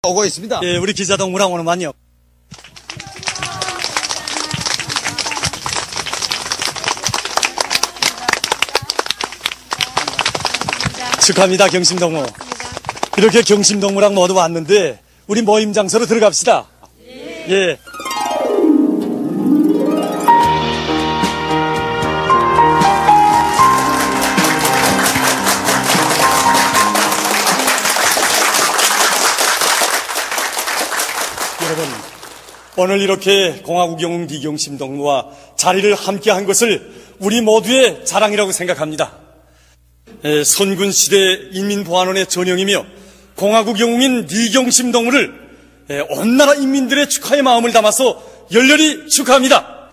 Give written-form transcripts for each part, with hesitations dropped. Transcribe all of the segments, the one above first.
오고 있습니다. 예, 우리 기자 동무랑 오늘만요. 축하합니다, 경심동무. 이렇게 경심동무랑 모두 왔는데 우리 모임 장소로 들어갑시다. 예. 여러분, 오늘 이렇게 공화국 영웅 리경심 동무와 자리를 함께 한 것을 우리 모두의 자랑이라고 생각합니다. 선군시대 인민보안원의 전형이며 공화국 영웅인 리경심 동무를 온 나라 인민들의 축하의 마음을 담아서 열렬히 축하합니다.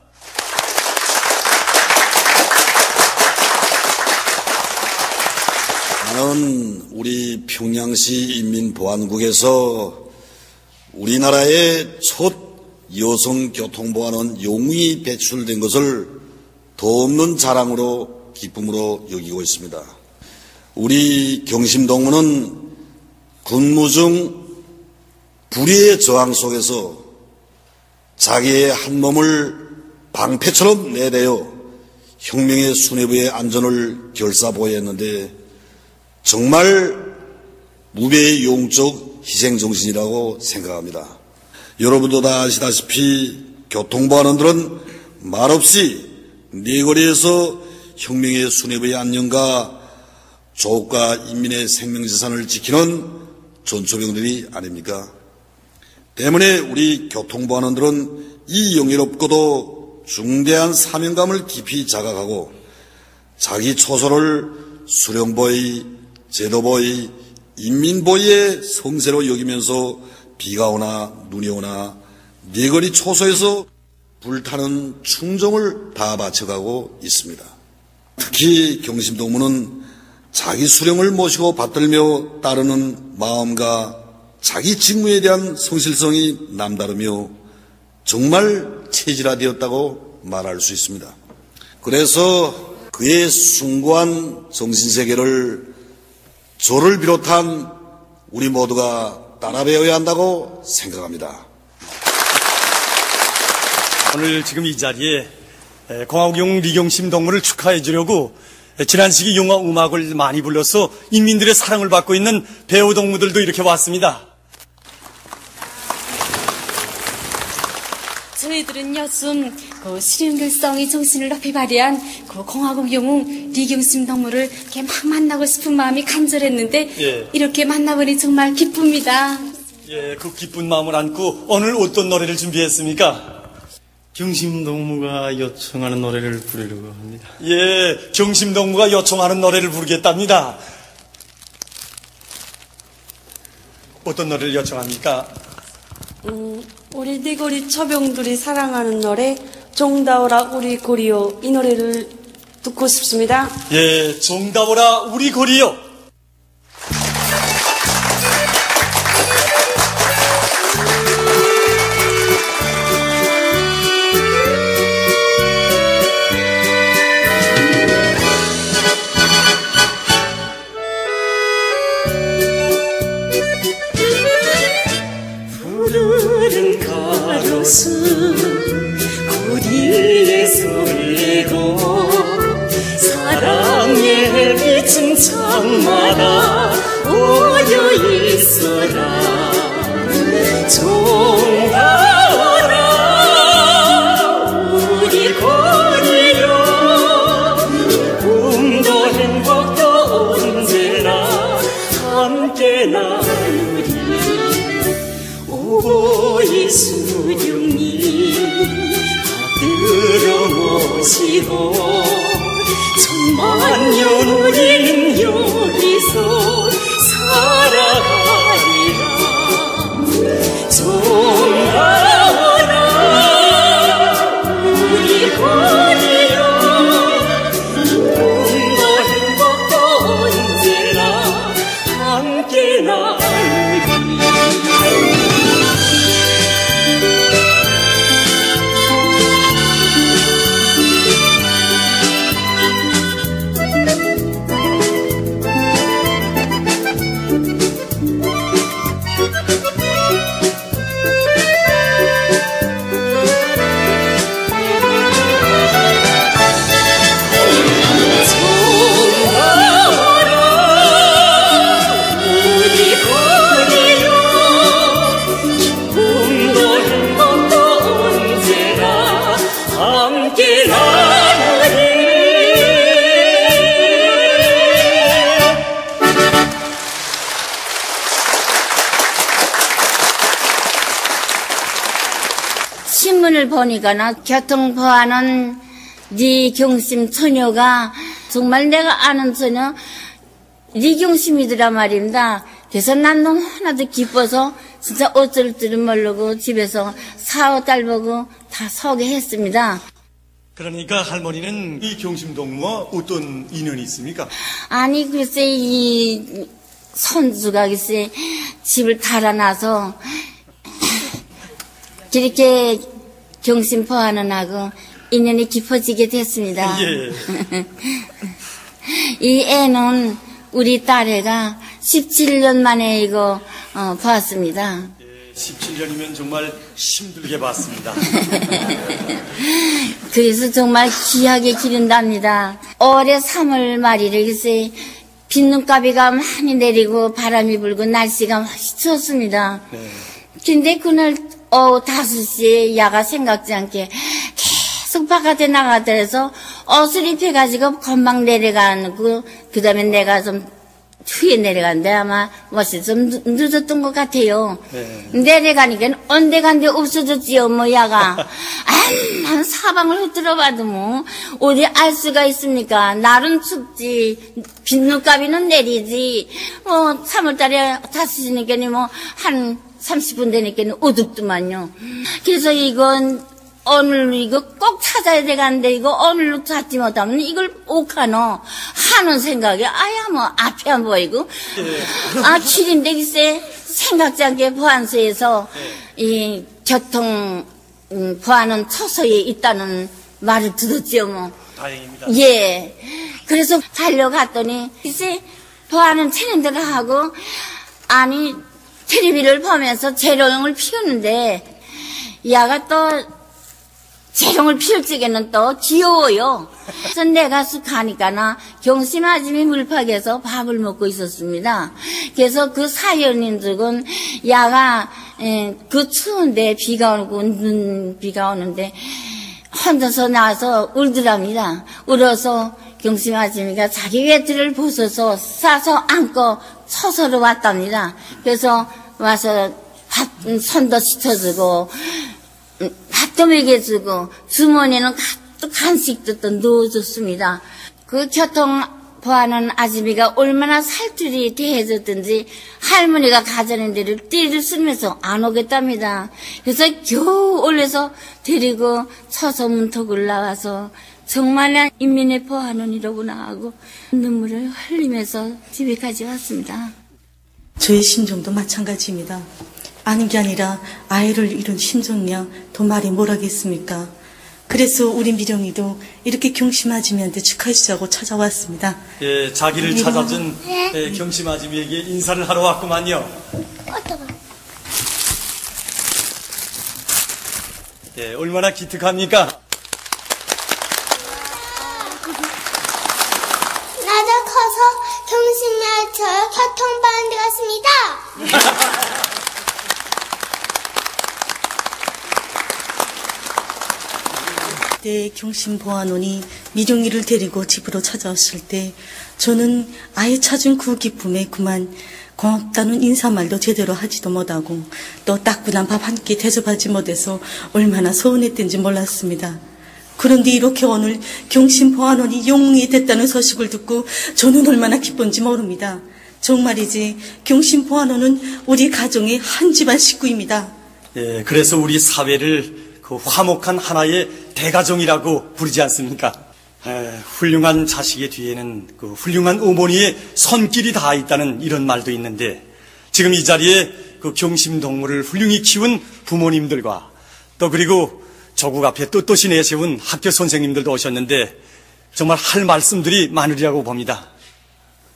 나는 우리 평양시 인민보안국에서 우리나라의 첫 여성교통보안원 영웅이 배출된 것을 더없는 자랑으로 기쁨으로 여기고 있습니다. 우리 경심동무는 근무 중 불의의 저항 속에서 자기의 한 몸을 방패처럼 내대어 혁명의 수뇌부의 안전을 결사보호했는데 정말 무배의 용적 희생정신이라고 생각합니다. 여러분도 다 아시다시피 교통보안원들은 말없이 네거리에서 혁명의 수뇌부의 안녕과 조국과 인민의 생명재산을 지키는 전초병들이 아닙니까? 때문에 우리 교통보안원들은 이 영예롭고도 중대한 사명감을 깊이 자각하고 자기 초소를 수령보의, 제도보의, 인민보의 성세로 여기면서 비가 오나 눈이 오나 네거리 초소에서 불타는 충정을 다 바쳐가고 있습니다. 특히 경심동무는 자기 수령을 모시고 받들며 따르는 마음과 자기 직무에 대한 성실성이 남다르며 정말 체질화되었다고 말할 수 있습니다. 그래서 그의 숭고한 정신세계를 저를 비롯한 우리 모두가 따라 배워야 한다고 생각합니다. 오늘 지금 이 자리에 공화국 영웅 리경심 동무를 축하해 주려고 지난 시기 영화 음악을 많이 불러서 인민들의 사랑을 받고 있는 배우 동무들도 이렇게 왔습니다. 저희들은 요즘 실현결성의 정신을 높이 발휘한 공화국 영웅 리경심 동무를 이렇게 막 만나고 싶은 마음이 간절했는데 예. 이렇게 만나보니 정말 기쁩니다. 예, 그 기쁜 마음을 안고 오늘 어떤 노래를 준비했습니까? 경심동무가 요청하는 노래를 부르려고 합니다. 예, 경심동무가 요청하는 노래를 부르겠답니다. 어떤 노래를 요청합니까? 우리 네거리 처병들이 사랑하는 노래 종다오라 우리 고리요, 이 노래를 듣고 싶습니다. 예, 종다오라 우리 고리요. 고리에 설레고 사랑의 빛은 창마다 모여 있어라. 종다오라 우리 고리요, 꿈도 행복도 언제나 함께 나누리. 오보이 수령님 받들어 모시고 천만년 우리는 여기서 살아가리라. 종다오라 우리 고리요, 꿈도 행복도 언제나 함께 나누리. 신문을 보니까나 교통보안원 리경심 처녀가 정말 내가 아는 처녀 리경심이더라 말입니다. 그래서 난 너무나도 기뻐서 진짜 어쩔 줄은 모르고 집에서 4-5달 보고 다 소개했습니다. 그러니까 할머니는 이 경심동무와 어떤 인연이 있습니까? 아니 글쎄 이 손주가 글쎄 집을 달아놔서 이렇게 경심보안원하고 인연이 깊어지게 됐습니다. 예. 이 애는 우리 딸애가 17년 만에 이거 봤습니다. 17년이면 정말 힘들게 봤습니다. 그래서 정말 귀하게 기른답니다. 올해 3월 말일에 글쎄 빗눈가비가 많이 내리고 바람이 불고 날씨가 훨씬 추웠습니다. 네. 근데 그날 오후 5시에 야가 생각지 않게 계속 바깥에 나가더라서 옷을 입혀가지고 금방 내려가는 그 다음에 내가 좀 후에 내려갔는데 아마 뭐지 좀 늦었던 것 같아요. 네. 내려가니까 언제간데 없어졌지요 뭐 야가. 한 사방을 흩들어봐도 뭐 어디 알 수가 있습니까? 날은 춥지 빗눈가비는 내리지. 3월달에 5시니까 뭐 한 30분 되니까 어둡더만요. 그래서 이건 오늘 이거 꼭 찾아야 되겠는데 이거 오늘로 찾지 못하면 이걸 오카노 하는 생각에 아야 뭐 앞이 안 보이고 길인데 글쎄 생각지 않게 보안소에서 이 교통 보안은 처소에 있다는 말을 들었지요 뭐. 다행입니다. 예. 그래서 달려갔더니 글쎄 보안은 체린들을 하고 아니 텔레비를 보면서 재롱을 피우는데 야가 또 재롱을 피울 적에는 또 귀여워요. 그래서 내가 가니까나 경심아짐이 물팍에서 밥을 먹고 있었습니다. 그래서 그 사연인 적은 야가 그 추운데 비가 오고 비가 오는데 혼자서 나와서 울더랍니다. 울어서 경심아짐이가 자기 외투를 벗어서 싸서 안고 처서로 왔답니다. 그래서 와서 손도 씻어주고 밥도 먹여주고 주머니는 또 간식도 또 넣어줬습니다. 그 교통보안원 아줌이가 얼마나 살뜰히 대해줬든지 할머니가 가자는 데를 띠를 쓰면서 안 오겠답니다. 그래서 겨우 올려서 데리고 처서 문턱을 나와서 정말 인민의 보안원이로구나 하고 눈물을 흘리면서 집에까지 왔습니다. 저의 심정도 마찬가지입니다. 아닌 게 아니라 아이를 잃은 심정이야 더 말이 뭐라겠습니까. 그래서 우리 미령이도 이렇게 경심아짐이한테 축하해주자고 찾아왔습니다. 예, 자기를 찾아준 경심아짐이에게 인사를 하러 왔구만요. 예, 얼마나 기특합니까? 나도 커서 경심열처 교통보안 되겠습니다. 그때 경심보안원이 미령이를 데리고 집으로 찾아왔을 때 저는 아이 찾은 그 기쁨에 그만 고맙다는 인사말도 제대로 하지도 못하고 또 따끈한 밥 한 끼 대접하지 못해서 얼마나 서운했던지 몰랐습니다. 그런데 이렇게 오늘 경심보안원이 영웅이 됐다는 소식을 듣고 저는 얼마나 기쁜지 모릅니다. 정말이지 경심보안원은 우리 가정의 한 집안 식구입니다. 예, 그래서 우리 사회를 그 화목한 하나의 대가정이라고 부르지 않습니까? 훌륭한 자식의 뒤에는 그 훌륭한 어머니의 손길이 다 있다는 이런 말도 있는데 지금 이 자리에 그 경심동무를 훌륭히 키운 부모님들과 또 그리고 조국 앞에 떳떳이 내세운 학교 선생님들도 오셨는데 정말 할 말씀들이 많으리라고 봅니다.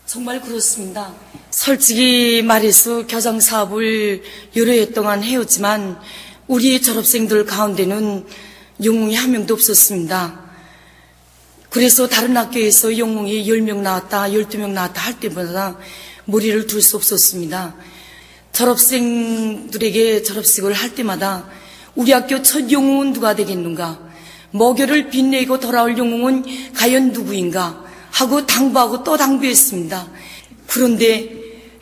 정말 그렇습니다. 솔직히 말해서 교장 사업을 여러 해 동안 해왔지만 우리 졸업생들 가운데는 영웅이 한 명도 없었습니다. 그래서 다른 학교에서 영웅이 10명 나왔다, 12명 나왔다 할 때마다 머리를 둘 수 없었습니다. 졸업생들에게 졸업식을 할 때마다 우리 학교 첫 영웅은 누가 되겠는가? 모교를 빛내고 돌아올 영웅은 과연 누구인가? 하고 당부하고 또 당부했습니다. 그런데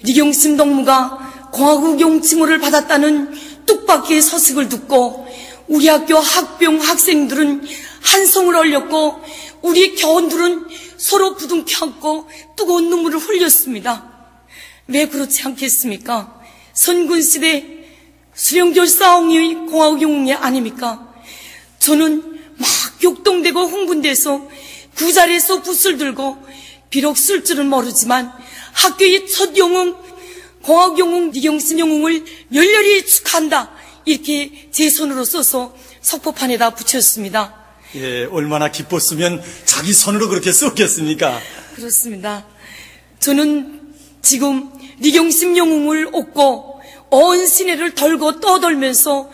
리경심 동무가 공화국 용칭호를 받았다는 뜻밖의 소식을 듣고 우리 학교 학병 학생들은 한성을 얼렸고 우리 교원들은 서로 부둥켜 안고 뜨거운 눈물을 흘렸습니다. 왜 그렇지 않겠습니까? 선군시대 수령결사옹의 공화국 영웅이 아닙니까? 저는 막 격동되고 흥분돼서 그 자리에서 붓을 들고 비록 쓸 줄은 모르지만 학교의 첫 영웅 공화국 영웅 리경심 영웅을 열렬히 축하한다 이렇게 제 손으로 써서 석포판에다 붙였습니다. 예, 얼마나 기뻤으면 자기 손으로 그렇게 썼겠습니까? 그렇습니다. 저는 지금 리경심 영웅을 얻고 온 시내를 덜고 떠돌면서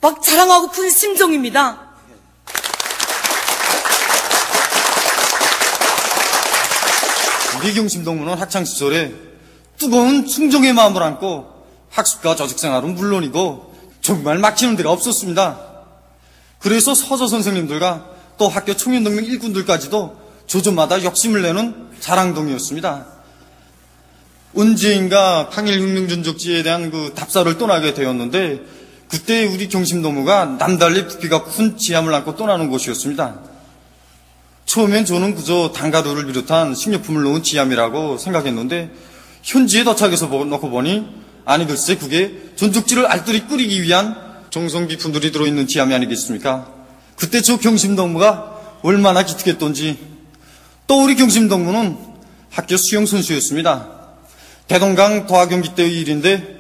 막 자랑하고픈 심정입니다. 리경심 동무는 학창시절에 뜨거운 충정의 마음을 안고 학습과 저직생활은 물론이고 정말 막히는 데가 없었습니다. 그래서 서저 선생님들과 또 학교 청년동맹 일꾼들까지도 조조마다 욕심을 내는 자랑동이었습니다. 언제인가 항일혁명전적지에 대한 그 답사를 떠나게 되었는데 그때 우리 경심동무가 남달리 부피가 큰 지함을 안고 떠나는 곳이었습니다. 처음엔 저는 그저 단가루를 비롯한 식료품을 넣은 지함이라고 생각했는데 현지에 도착해서 놓고 보니 아니 글쎄 그게 전적지를 알뜰히 끓이기 위한 정성비품들이 들어있는 지함이 아니겠습니까? 그때 저 경심동무가 얼마나 기특했던지. 또 우리 경심동무는 학교 수영선수였습니다. 대동강 도하경기 때의 일인데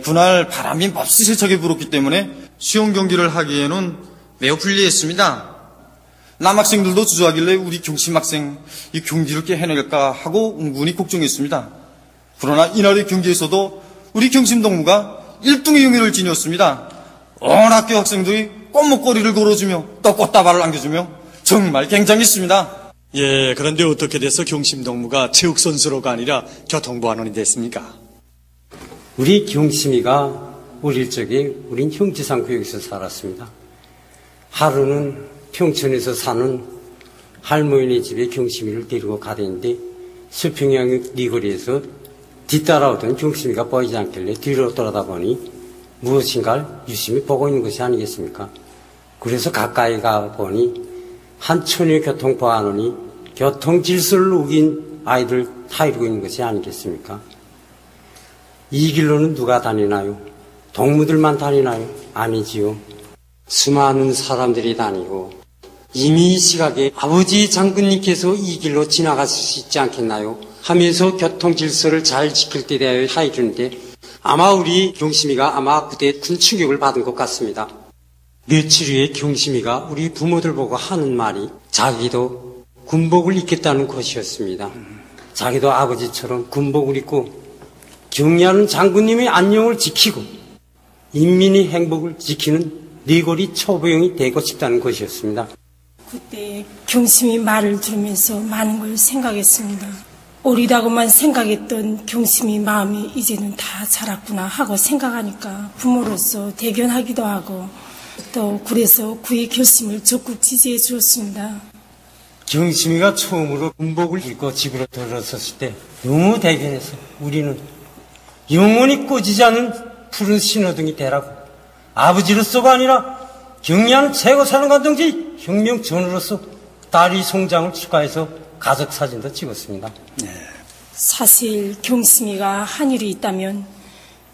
그날 바람이 몹시 세차게 불었기 때문에 수영경기를 하기에는 매우 불리했습니다. 남학생들도 주저하길래 우리 경심학생 이 경기를 꽤 해낼까 하고 은근히 걱정했습니다. 그러나 이날의 경기에서도 우리 경심동무가 1등의 영예를 지녔습니다. 온 학교 학생들이 꽃목걸이를 걸어주며 또 꽃다발을 안겨주며 정말 굉장했습니다. 예, 그런데 어떻게 돼서 경심동무가 체육선수로가 아니라 교통보안원이 됐습니까? 우리 경심이가 어릴 적에 우린 형지상 구역에서 살았습니다. 하루는 평촌에서 사는 할머니네 집에 경심이를 데리고 가는데 서평양 네거리에서 뒤따라오던 경심이가 보이지 않길래 뒤로 돌아다 보니 무엇인가를 유심히 보고 있는 것이 아니겠습니까? 그래서 가까이 가보니 한 처녀 교통보안원이 교통질서를 우긴 아이들 타이르고 있는 것이 아니겠습니까? 이 길로는 누가 다니나요? 동무들만 다니나요? 아니지요. 수많은 사람들이 다니고 이미 이 시각에 아버지 장군님께서 이 길로 지나가실 수 있지 않겠나요? 하면서 교통질서를 잘 지킬 때 대하여 타이르는데 아마 우리 경심이가 아마 그때 큰 충격을 받은 것 같습니다. 며칠 후에 경심이가 우리 부모들 보고 하는 말이 자기도 군복을 입겠다는 것이었습니다. 자기도 아버지처럼 군복을 입고 경례하는 장군님의 안녕을 지키고 인민의 행복을 지키는 네거리 초보용이 되고 싶다는 것이었습니다. 그때 경심이 말을 들으면서 많은 걸 생각했습니다. 어리다고만 생각했던 경심이 마음이 이제는 다 자랐구나 하고 생각하니까 부모로서 대견하기도 하고 또 그래서 그의 결심을 적극 지지해 주었습니다. 경심이가 처음으로 군복을 입고 집으로 들어섰을 때 너무 대견해서 우리는 영원히 꺼지지 않는 푸른 신호등이 되라고 아버지로서가 아니라 경례하는 최고 사령관동지 혁명 전우로서 딸이 성장을 축하해서 가족 사진도 찍었습니다. 사실 경심이가 한 일이 있다면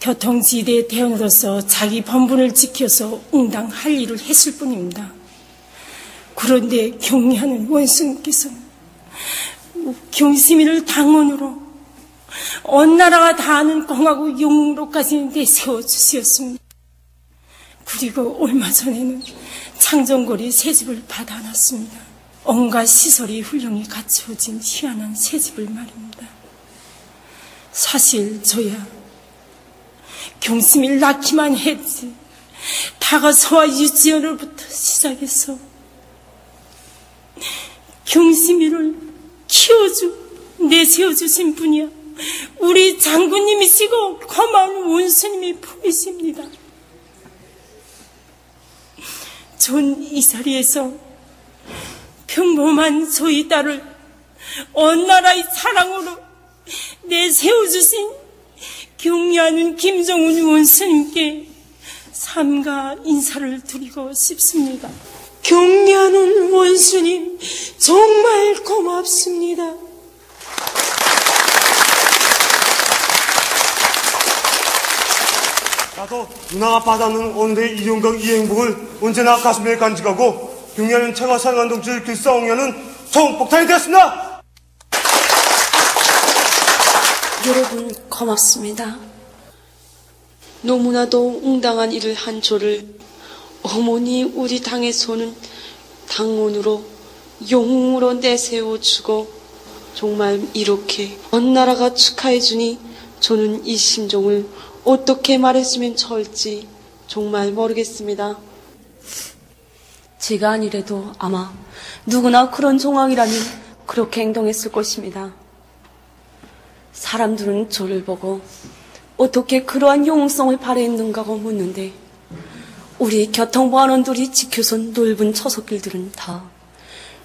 교통지대 대원으로서 자기 본분을 지켜서 응당할 일을 했을 뿐입니다. 그런데 경례하는 원수님께서는 경심이를 당원으로 온 나라가 다 아는 공화국 영웅으로까지 내세워주셨습니다. 그리고 얼마 전에는 창정거리 새집을 받아놨습니다. 온갖 시설이 훌륭히 갖춰진 희한한 새집을 말입니다. 사실 저야 경심이를 낳기만 했지 다가서와 유치원으로부터 시작해서 경심이를 내세워주신 분이야 우리 장군님이시고 고마운 원수님이 품이십니다. 전 이 자리에서 평범한 저희 딸을 온 나라의 사랑으로 내세워주신 경례하는 김정은 원수님께 삼가 인사를 드리고 싶습니다. 경례하는 원수님 정말 고맙습니다. 나도 누나가 받아는 오늘의 이용강 이 행복을 언제나 가슴에 간직하고 경례하는 제가 사랑하는 동지를 길싸움하는 총폭탄이 되었습니다. 여러분 고맙습니다. 너무나도 응당한 일을 한 저를 어머니 우리 당에서는 당원으로 영웅으로 내세워주고 정말 이렇게 온 나라가 축하해주니 저는 이 심정을 어떻게 말했으면 좋을지 정말 모르겠습니다. 제가 아니래도 아마 누구나 그런 정황이라면 그렇게 행동했을 것입니다. 사람들은 저를 보고 어떻게 그러한 영웅성을 발휘했는가고 묻는데 우리 교통보안원들이 지켜선 넓은 초속길들은 다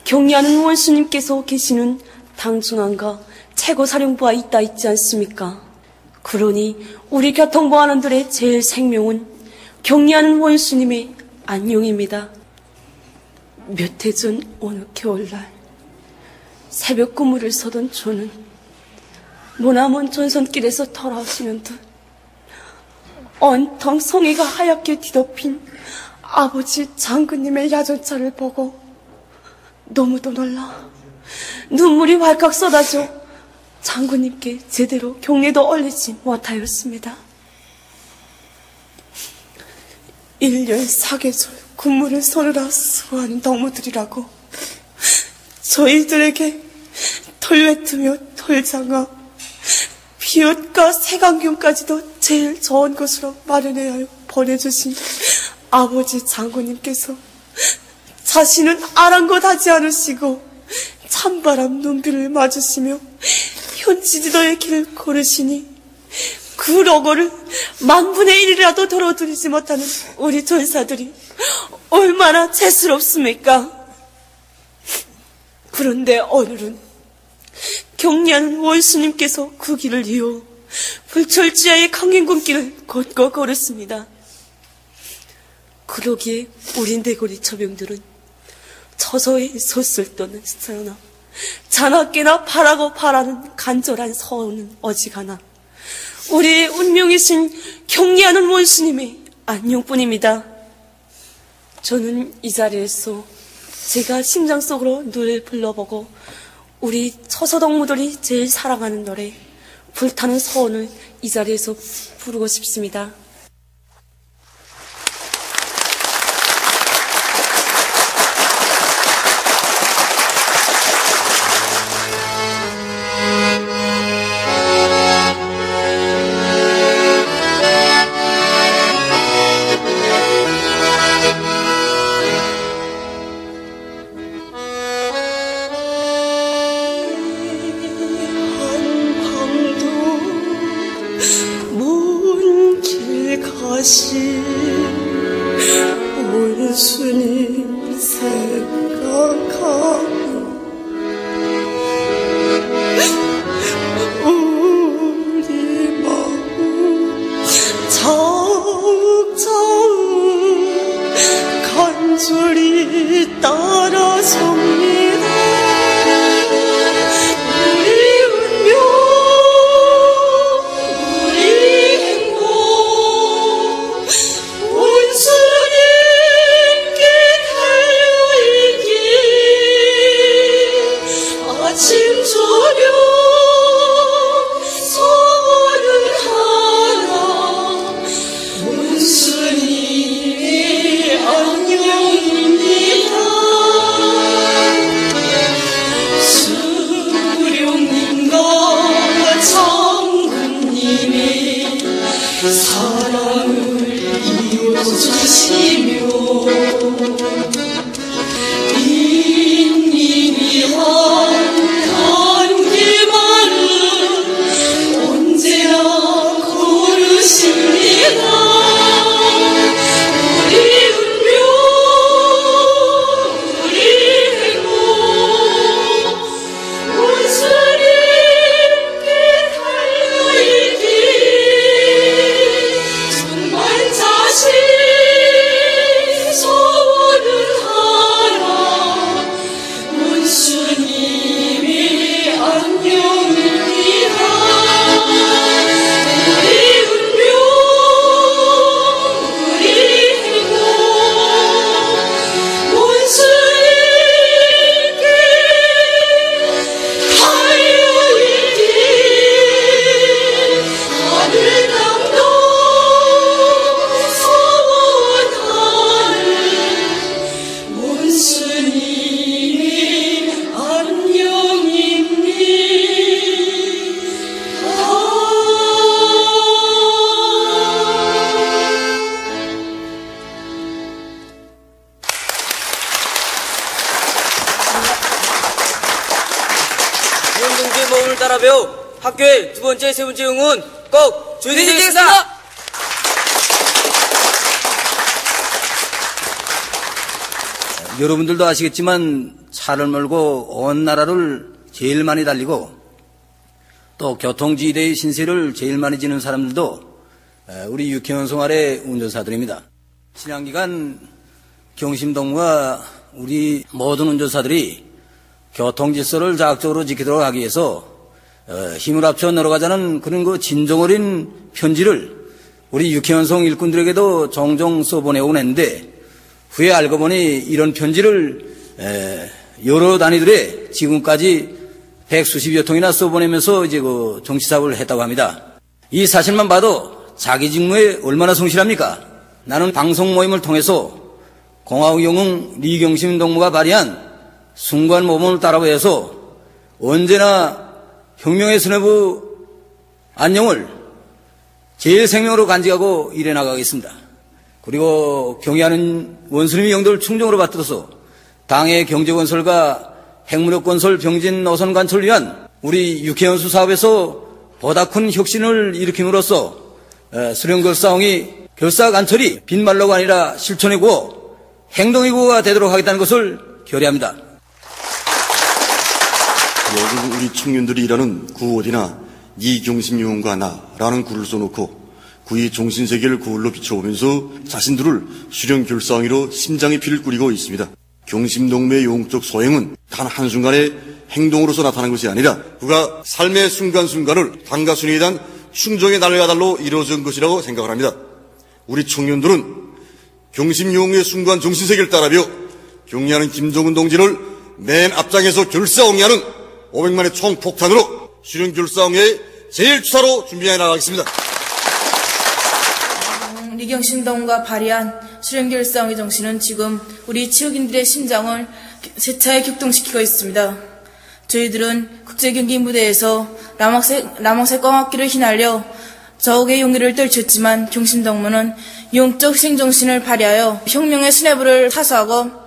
경례하는 원수님께서 계시는 당중앙과 최고사령부가 있지 않습니까? 그러니 우리 교통보안원들의 제일 생명은 경례하는 원수님의 안녕입니다. 몇 해 전 어느 겨울날 새벽 근무를 서던 저는 머나먼 전선길에서 돌아오시는 듯 온통 성의가 하얗게 뒤덮인 아버지 장군님의 야전차를 보고 너무도 놀라 눈물이 왈칵 쏟아져 장군님께 제대로 경례도 올리지 못하였습니다. 1년 4개월 군무를 서느라 수고하는 동무들이라고 저희들에게 털외투며 털장갑, 비옷과 색안경까지도 제일 좋은 것으로 마련하여 보내주신 아버지 장군님께서 자신은 아랑곳하지 않으시고 찬바람 눈비를 맞으시며 현지지도의 길을 걸으시니 그 로고를 1/1000,000이라도 덜어드리지 못하는 우리 전사들이 얼마나 죄스럽습니까? 그런데 오늘은 경례하는 원수님께서 그 길을 이어 불철지하의 강행군길을 걷고 걸었습니다. 그러기에 우리 내거리 처병들은 처서에 솥을 떠는 스타나 자나깨나 바라고 바라는 간절한 서원은 어지간하 우리의 운명이신 경례하는 원수님의 안녕뿐입니다. 저는 이 자리에서 제가 심장 속으로 노래를 불러보고 우리 처서동무들이 제일 사랑하는 노래 불타는 서원을 이 자리에서 부르고 싶습니다. 원수님 생각하고 우리 마음 차곡차곡 간절히 따라섭니다. 사랑을 이어주시며 인민이 한 길만은 언제나 고르십니다. 우리 운명 우리 행복 원수님께 달려있기 자신 따라 배워 학교의 두 번째, 세 번째 영웅은 꼭 조인되겠습니다. 여러분들도 아시겠지만 차를 몰고 온 나라를 제일 많이 달리고 또 교통지대의 신세를 제일 많이 지는 사람들도 우리 육해원 송알의 운전사들입니다. 지난기간 경심동무가 우리 모든 운전사들이 교통질서를 자학적으로 지키도록 하기 위해서 힘을 합쳐 늘어가자는 그런 진정 어린 편지를 우리 육해원송 일꾼들에게도 종종 써보내오곤 했는데 후에 알고 보니 이런 편지를 여러 단위들에 지금까지 100수십여 통이나 써보내면서 이제 정치사업을 했다고 합니다. 이 사실만 봐도 자기 직무에 얼마나 성실합니까? 나는 방송 모임을 통해서 공화국 영웅 리경심 동무가 발휘한 순간 모범을 따라고 해서 언제나 혁명의 수뇌부 안녕을 제일 생명으로 간직하고 일해 나가겠습니다. 그리고 경의하는 원수님의 영도를 충정으로 받들어서 당의 경제건설과 핵무력건설 병진 노선 관철을 위한 우리 육해연수 사업에서 보다 큰 혁신을 일으킴으로써 수령결사홍이 결사관철이 빈말로가 아니라 실천의 구호, 행동의 구호가 되도록 하겠다는 것을 결의합니다. 모든 우리 청년들이 일하는 구호디나 이경심 영웅과 나라는 구를 써놓고 그의 종신세계를 거울로 비춰보면서 자신들을 수령결사홍이로 심장의 피를 뿌리고 있습니다. 경심동무의 영웅적 소행은 단 한순간의 행동으로서 나타난 것이 아니라 그가 삶의 순간순간을 당과 순위에 대한 충정의 날가달로 이루어진 것이라고 생각을 합니다. 우리 청년들은 경심영웅의 순간 정신세계를 따라며 경리하는 김정은 동지를 맨 앞장에서 결사홍리하는 500만의 총폭탄으로 수령결사홍의 제일주사로 준비해 나가겠습니다. 리경심 동무가 발휘한 수령결사홍의 정신은 지금 우리 지역인들의 심장을 세차에 격동시키고 있습니다. 저희들은 국제경기 무대에서 남학색 광학기를 휘날려 적의 용기를 떨쳤지만 경심 동무는 영적 희생정신을 발휘하여 혁명의 수뇌부를 타수하고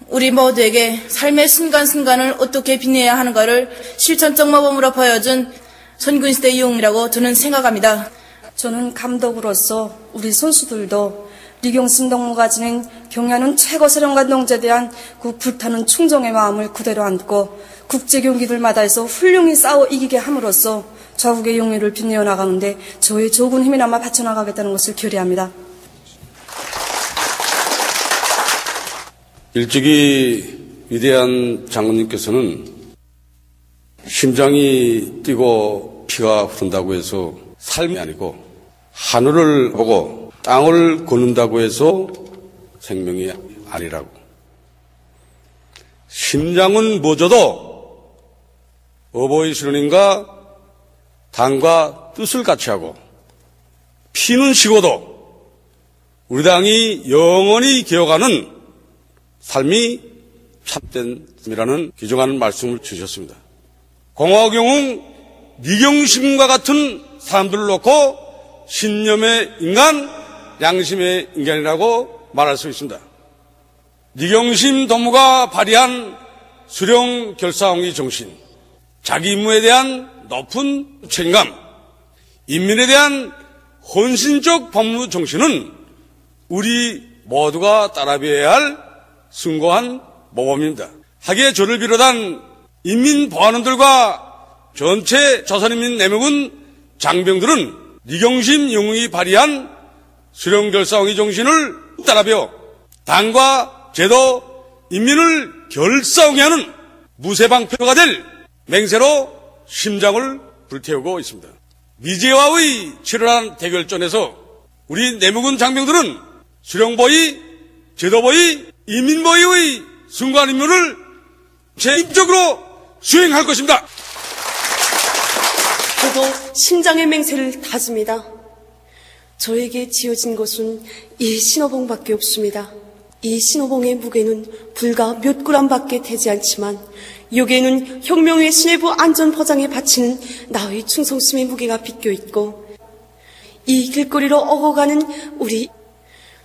우리 모두에게 삶의 순간순간을 어떻게 빛내야 하는가를 실천적 모범으로 보여준 선군시대 영웅이라고 저는 생각합니다. 저는 감독으로서 우리 선수들도 리경심 동무가 지닌 경야는 최고사령관 동지에 대한 그 불타는 충정의 마음을 그대로 안고 국제경기들마다에서 훌륭히 싸워 이기게 함으로써 자국의 영예를 빛내어 나가는데 저의 적은 힘이나마 바쳐나가겠다는 것을 결의합니다. 일찍이 위대한 장군님께서는 심장이 뛰고 피가 흐른다고 해서 삶이 아니고 하늘을 보고 땅을 걷는다고 해서 생명이 아니라고. 심장은 멎어도 어버이 수련님과 당과 뜻을 같이 하고 피는 식어도 우리 당이 영원히 기억하는 삶이 참된 삶이라는 귀중한 말씀을 주셨습니다. 공화국 영웅 리경심과 같은 사람들을 놓고 신념의 인간, 양심의 인간이라고 말할 수 있습니다. 리경심 동무가 발휘한 수령 결사홍의 정신, 자기 임무에 대한 높은 책임감, 인민에 대한 헌신적 법무 정신은 우리 모두가 따라배워야 할 숭고한 모범입니다. 하기에 저를 비롯한 인민보안원들과 전체 조선인민 내무군 장병들은 리경심 영웅이 발휘한 수령결사홍의 정신을 따라배워 당과 제도, 인민을 결사홍해 하는 무쇠방패가 될 맹세로 심장을 불태우고 있습니다. 미제와의 치열한 대결전에서 우리 내무군 장병들은 수령보위, 제도보위, 인민보위의 순간 임무를 책임적으로 수행할 것입니다. 저도 심장의 맹세를 다집니다. 저에게 지어진 것은 이 신호봉밖에 없습니다. 이 신호봉의 무게는 불과 몇 그램밖에 되지 않지만 여기에는 혁명의 수뇌부 안전보장에 바치는 나의 충성심의 무게가 빗겨 있고 이 길거리로 어거가는 우리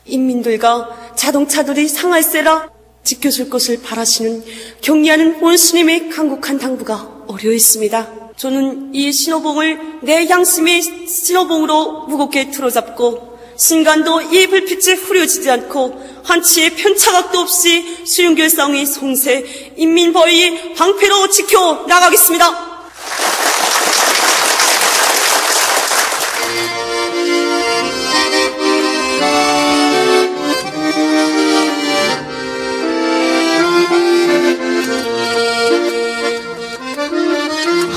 인민들과 자동차들이 상할세라 지켜줄 것을 바라시는 경리하는 원수님의 강국한 당부가 어려 있습니다. 저는 이 신호봉을 내 양심의 신호봉으로 무겁게 틀어잡고 신간도 이 불빛에 후려지지 않고 한치의 편차각도 없이 수령결사의 송세 인민보위 방패로 지켜 나가겠습니다.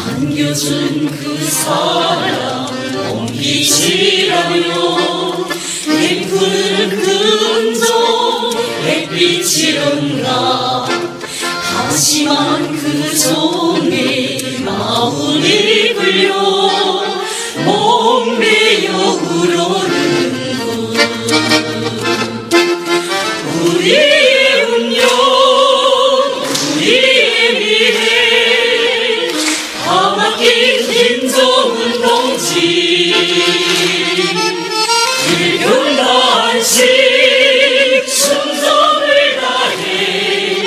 안겨준 그 사랑 봄빛이라며 예쁘는 그저 햇빛이런가 다시만 그 종의 마음이 끌려 목매여 우러르는군 우리의 운명 우리의 미래 다 맡긴 김정은 동지 일평단식 충성을 다해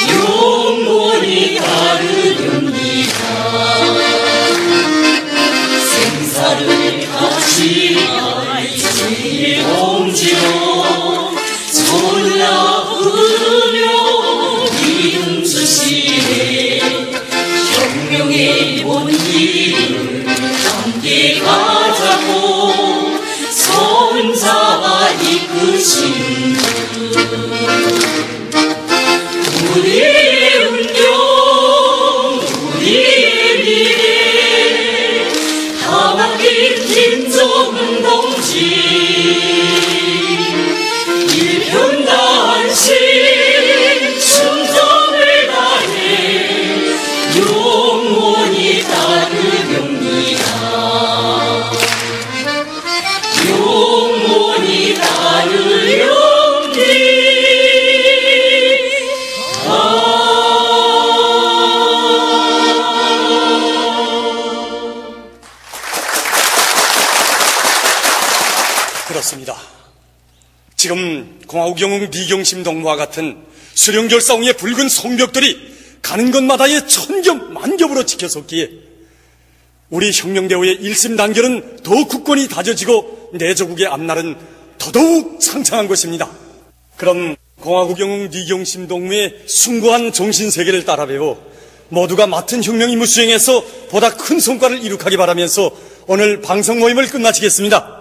영원히 따르렵니다. 생사를 같이할 제일 공지로 전라 부르며 이름 주시네 혁명의 원기를 함께 가자고 손잡아 이끄신 우리의 운명 우리의 미래 다 맡긴 김정은 동지 일평단식 충성을 다해 영원히 따르렵니다. 영원히 따르렵니다. 그렇습니다. 지금 공화국 영웅 리경심 동무와 같은 수령결사옹의 붉은 성벽들이 가는 곳마다의 천겹 만겹으로 지켜섰기에 우리 혁명대우의 일심단결은 더욱 굳건히 다져지고 내조국의 앞날은 더더욱 창창한 것입니다. 그럼 공화국 영웅 리경심 동무의 숭고한 정신세계를 따라 배워 모두가 맡은 혁명 임무 수행에서 보다 큰 성과를 이룩하기 바라면서 오늘 방송 모임을 끝마치겠습니다.